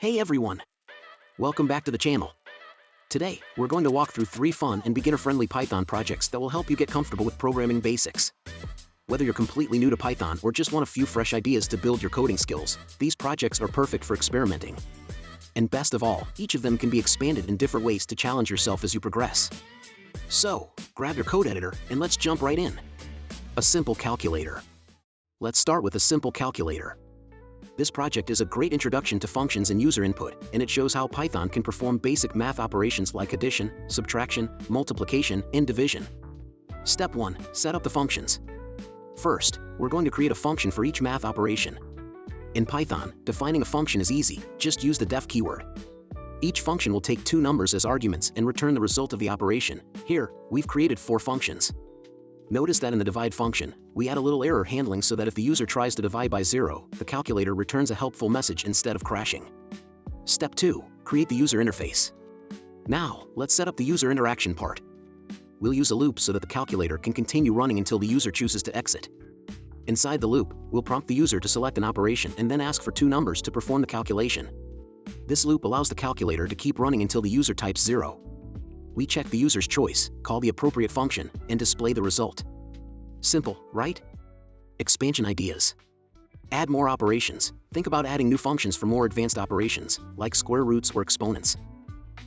Hey everyone! Welcome back to the channel. Today, we're going to walk through 3 fun and beginner-friendly Python projects that will help you get comfortable with programming basics. Whether you're completely new to Python or just want a few fresh ideas to build your coding skills, these projects are perfect for experimenting. And best of all, each of them can be expanded in different ways to challenge yourself as you progress. So, grab your code editor and let's jump right in. A simple calculator. Let's start with a simple calculator. This project is a great introduction to functions and user input, and it shows how Python can perform basic math operations like addition, subtraction, multiplication, and division. Step 1. Set up the functions. First, we're going to create a function for each math operation. In Python, defining a function is easy, just use the def keyword. Each function will take 2 numbers as arguments and return the result of the operation. Here, we've created 4 functions. Notice that in the divide function, we add a little error handling so that if the user tries to divide by 0, the calculator returns a helpful message instead of crashing. Step 2. Create the user interface. Now, let's set up the user interaction part. We'll use a loop so that the calculator can continue running until the user chooses to exit. Inside the loop, we'll prompt the user to select an operation and then ask for 2 numbers to perform the calculation. This loop allows the calculator to keep running until the user types 0. We check the user's choice, call the appropriate function, and display the result. Simple, right? Expansion ideas. Add more operations. Think about adding new functions for more advanced operations, like square roots or exponents.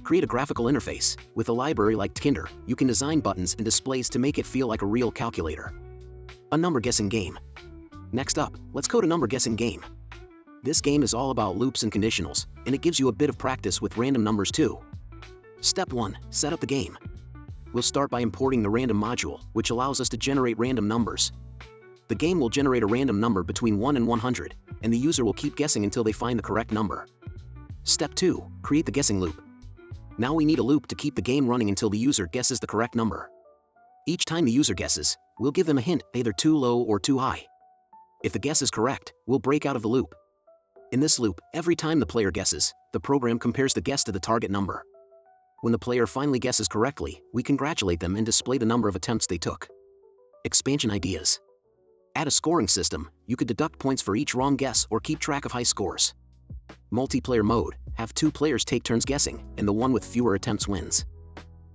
Create a graphical interface. With a library like tkinder, you can design buttons and displays to make it feel like a real calculator. A number guessing game. Next up, let's code a number guessing game. This game is all about loops and conditionals, and it gives you a bit of practice with random numbers too. Step 1. Set up the game. We'll start by importing the random module, which allows us to generate random numbers. The game will generate a random number between 1 and 100, and the user will keep guessing until they find the correct number. Step 2. Create the guessing loop. Now we need a loop to keep the game running until the user guesses the correct number. Each time the user guesses, we'll give them a hint, either too low or too high. If the guess is correct, we'll break out of the loop. In this loop, every time the player guesses, the program compares the guess to the target number. When the player finally guesses correctly, we congratulate them and display the number of attempts they took. Expansion ideas. Add a scoring system. You could deduct points for each wrong guess or keep track of high scores. Multiplayer mode. Have 2 players take turns guessing, and the one with fewer attempts wins.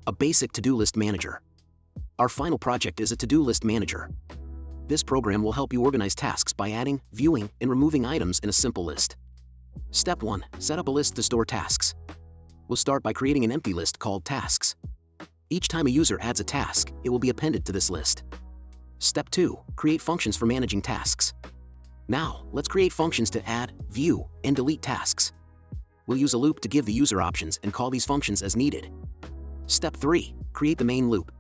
A basic to-do list manager. Our final project is a to-do list manager. This program will help you organize tasks by adding, viewing, and removing items in a simple list. Step 1. Set up a list to store tasks. We'll start by creating an empty list called tasks. Each time a user adds a task, it will be appended to this list. Step 2. Create functions for managing tasks. Now, let's create functions to add, view, and delete tasks. We'll use a loop to give the user options and call these functions as needed. Step 3. Create the main loop.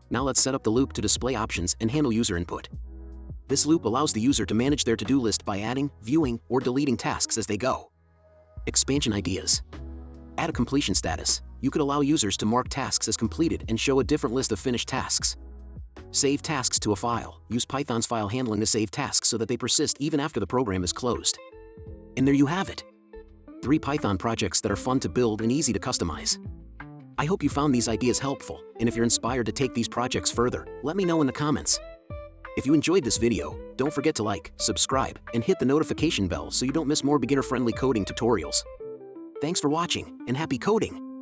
Now let's set up the loop to display options and handle user input. This loop allows the user to manage their to-do list by adding, viewing, or deleting tasks as they go. Expansion ideas. Add a completion status. You could allow users to mark tasks as completed and show a different list of finished tasks. Save tasks to a file. Use Python's file handling to save tasks so that they persist even after the program is closed. And there you have it. 3 Python projects that are fun to build and easy to customize. I hope you found these ideas helpful, and if you're inspired to take these projects further, let me know in the comments. If you enjoyed this video, don't forget to like, subscribe, and hit the notification bell so you don't miss more beginner-friendly coding tutorials. Thanks for watching, and happy coding!